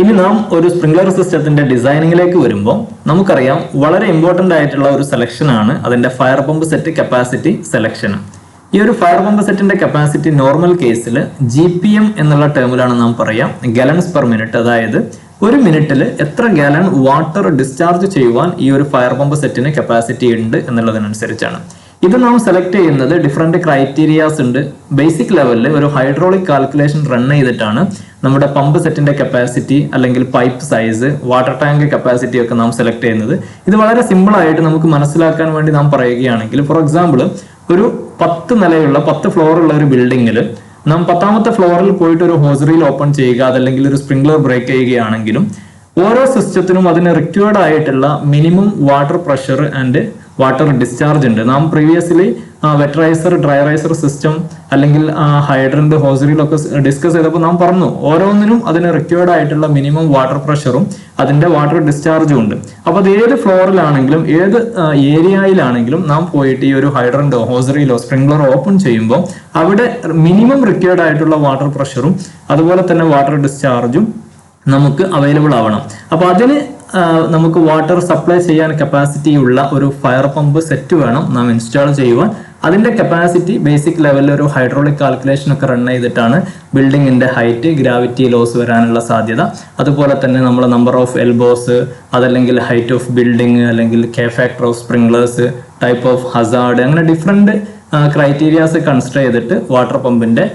ഇനി നാം ഒരു സ്പ്രിംഗ്ലർ സിസ്റ്റത്തിന്റെ ഡിസൈനിങ്ങിലേക്ക് വരുമ്പോൾ നമുക്കറിയാം വളരെ ഇമ്പോർട്ടന്റ് ആയിട്ടുള്ള ഒരു സെലക്ഷൻ ആണ് അതിന്റെ fire pump set capacity selection. ഈ ഒരു ഫയർ പമ്പ് സെറ്റിന്റെ കപ്പാസിറ്റി നോർമൽ കേസിൽ GPM എന്നുള്ള ടേമിലാണ് നാം പറയാം, ഗാലൻസ് പെർ മിനിറ്റ്. അതായത് ഒരു മിനിറ്റിൽ എത്ര ഗാലൺ വാട്ടർ ഡിസ്ചാർജ് ചെയ്യുവാൻ ഈ ഒരു ഫയർ പമ്പ് സെറ്റിന് കപ്പാസിറ്റി ഉണ്ട് എന്നുള്ളതിനനുസരിച്ചാണ്. ഇത് നാം സെലക്ട് ചെയ്യുന്നത് ഡിഫറെന്റ് ക്രൈറ്റീരിയാസ് ഉണ്ട്. ബേസിക് ലെവലിൽ ഒരു ഹൈഡ്രോളിക് കാൽക്കുലേഷൻ റൺ ചെയ്തിട്ടാണ് നമ്മുടെ പമ്പ് സെറ്റിന്റെ കപ്പാസിറ്റി അല്ലെങ്കിൽ pipe size, water tank capacity ഒക്കെ നാം സെലക്ട് ചെയ്യുന്നത്. ഇത് വളരെ സിമ്പിൾ ആയിട്ട് നമുക്ക് മനസ്സിലാക്കാൻ വേണ്ടി നാം പറയുകയാണെങ്കിൽ, ഫോർ എക്സാമ്പിൾ ഒരു 10 നിലയുള്ള 10 ഫ്ലോർ ഉള്ള ഒരു ബിൽഡിങ്ങിൽ നാം 10ാമത്തെ ഫ്ലോറിൽ പോയിട്ട് ഒരു ഹോസ് റീൽ ഓപ്പൺ ചെയ്യുക അതല്ലെങ്കിൽ ഒരു സ്പ്രിംഗ്ലർ ബ്രേക്ക് ചെയ്യുകയാണെങ്കിലും ഓരോ സിസ്റ്റത്തിനും അതിന് റിക്വയർഡ് ആയിട്ടുള്ള minimum water pressure and water discharge ഉണ്ട്. നാം പ്രീവിയസ്ലി വെറ്ററൈസർ, ഡ്രൈറൈസർ സിസ്റ്റം അല്ലെങ്കിൽ ഹൈഡ്രന്റ്, ഹോസറിലൊക്കെ ഡിസ്കസ് ചെയ്തപ്പോൾ നാം പറഞ്ഞു ഓരോന്നിനും അതിന് റിക്വയർഡ് ആയിട്ടുള്ള മിനിമം വാട്ടർ പ്രഷറും അതിന്റെ വാട്ടർ ഡിസ്ചാർജും ഉണ്ട്. അപ്പൊ അത് ഏത് ഫ്ലോറിലാണെങ്കിലും ഏത് ഏരിയയിലാണെങ്കിലും നാം പോയിട്ട് ഈ ഒരു ഹൈഡ്രന്റോ ഹോസറിയിലോ സ്പ്രിംഗ്ലറോ ഓപ്പൺ ചെയ്യുമ്പോൾ അവിടെ മിനിമം റിക്വയർഡ് ആയിട്ടുള്ള വാട്ടർ പ്രഷറും അതുപോലെ തന്നെ വാട്ടർ ഡിസ്ചാർജും നമുക്ക് അവൈലബിൾ ആവണം. അപ്പൊ അതിന് നമുക്ക് വാട്ടർ സപ്ലൈ ചെയ്യാൻ കപ്പാസിറ്റി ഉള്ള ഒരു ഫയർ പമ്പ് സെറ്റ് വേണം നാം ഇൻസ്റ്റാൾ ചെയ്യുവാൻ. അതിന്റെ കപ്പാസിറ്റി ബേസിക് ലെവലിൽ ഒരു ഹൈഡ്രോളിക് കാൽക്കുലേഷൻ ഒക്കെ റൺ ചെയ്തിട്ടാണ് ബിൽഡിങ്ങിന്റെ ഹൈറ്റ്, ഗ്രാവിറ്റി ലോസ് വരാനുള്ള സാധ്യത, അതുപോലെ തന്നെ നമ്മൾ നമ്പർ ഓഫ് എൽബോസ്, അതല്ലെങ്കിൽ ഹൈറ്റ് ഓഫ് ബിൽഡിംഗ്, അല്ലെങ്കിൽ K factor of sprinklers, type of Hazard, അങ്ങനെ ഡിഫറെന്റ് ക്രൈറ്റീരിയാസ് കൺസിഡർ ചെയ്തിട്ട് വാട്ടർ പമ്പിന്റെ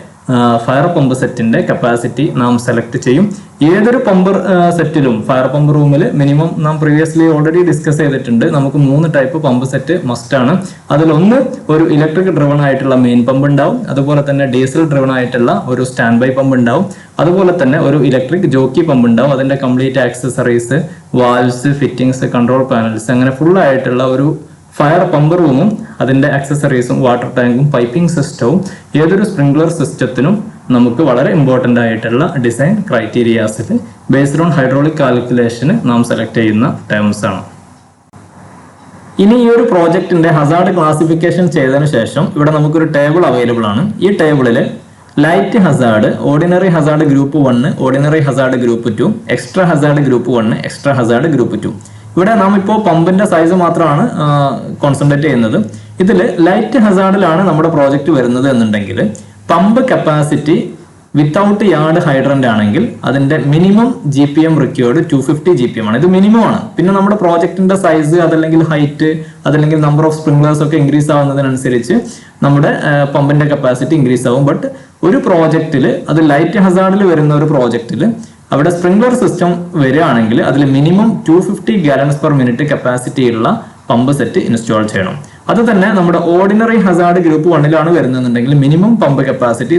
ഫയർ പമ്പ് സെറ്റിന്റെ കപ്പാസിറ്റി നാം സെലക്ട് ചെയ്യും. ഏതൊരു പമ്പ് സെറ്റിലും ഫയർ പമ്പ് റൂമിൽ മിനിമം നാം പ്രീവിയസ്ലി ഓൾറെഡി ഡിസ്കസ് ചെയ്തിട്ടുണ്ട്, നമുക്ക് 3 ടൈപ്പ് പമ്പ് സെറ്റ് മസ്റ്റ് ആണ്. അതിലൊന്ന് ഒരു ഇലക്ട്രിക് ഡ്രിവൺ ആയിട്ടുള്ള മെയിൻ പമ്പ് ഉണ്ടാവും, അതുപോലെ തന്നെ ഡീസൽ ഡ്രിവൺ ആയിട്ടുള്ള ഒരു സ്റ്റാൻഡ് ബൈ പമ്പ് ഉണ്ടാവും, അതുപോലെ തന്നെ ഒരു ഇലക്ട്രിക് ജോക്കി പമ്പ് ഉണ്ടാവും. അതിന്റെ complete accessories, valves, fittings, control panels, അങ്ങനെ ഫുൾ ആയിട്ടുള്ള ഒരു ഫയർ പമ്പ് റൂമും അതിന്റെ ആക്സസറീസും വാട്ടർ ടാങ്കും പൈപ്പിംഗ് സിസ്റ്റവും ഏതൊരു സ്പ്രിംഗ്ലർ സിസ്റ്റത്തിനും നമുക്ക് വളരെ ഇമ്പോർട്ടന്റ് ആയിട്ടുള്ള ഡിസൈൻ ക്രൈറ്റീരിയാസിൽ ബേസ്ഡ് ഓൺ ഹൈഡ്രോളിക് കാൽക്കുലേഷന് നാം സെലക്ട് ചെയ്യുന്ന ടേംസ് ആണ്. ഇനി ഈ ഒരു പ്രോജക്റ്റിന്റെ ഹസാർഡ് ക്ലാസിഫിക്കേഷൻ ചെയ്തതിനു ശേഷം ഇവിടെ നമുക്കൊരു ടേബിൾ അവൈലബിൾ ആണ്. ഈ ടേബിളിൽ light Hazard, ordinary Hazard group 1, ordinary Hazard group 2, extra Hazard group 1, extra Hazard group 2. ഇവിടെ നാം ഇപ്പോൾ പമ്പിന്റെ സൈസ് മാത്രമാണ് കോൺസെൻട്രേറ്റ് ചെയ്യുന്നത്. ഇതിൽ ലൈറ്റ് ഹസാർഡിലാണ് നമ്മുടെ പ്രോജക്റ്റ് വരുന്നത് എന്നുണ്ടെങ്കിൽ pump capacity without yard hydrant ആണെങ്കിൽ അതിന്റെ മിനിമം GPM റിക്വേർഡ് 250 GPM ആണ്. ഇത് മിനിമം ആണ്. പിന്നെ നമ്മുടെ പ്രോജക്റ്റിന്റെ സൈസ്, അതല്ലെങ്കിൽ ഹൈറ്റ്, അതല്ലെങ്കിൽ നമ്പർ ഓഫ് സ്പ്രിംഗ്ലേഴ്സ് ഒക്കെ ഇൻക്രീസ് ആവുന്നതിനനുസരിച്ച് നമ്മുടെ പമ്പിന്റെ കപ്പാസിറ്റി ഇൻക്രീസ് ആവും. ബട്ട് ഒരു പ്രോജക്റ്റിൽ, അത് ലൈറ്റ് ഹസാർഡിൽ വരുന്ന ഒരു പ്രോജക്റ്റിൽ അവിടെ സ്പ്രിംഗ്ലർ സിസ്റ്റം വരികയാണെങ്കിൽ അതിൽ minimum 250 gallons per minute capacity ഉള്ള പമ്പ് സെറ്റ് ഇൻസ്റ്റാൾ ചെയ്യണം. അത് തന്നെ നമ്മുടെ ഓർഡിനറി ഹസാർഡ് ഗ്രൂപ്പ് 1 വരുന്നുണ്ടെങ്കിൽ മിനിമം പമ്പ് കപ്പാസിറ്റി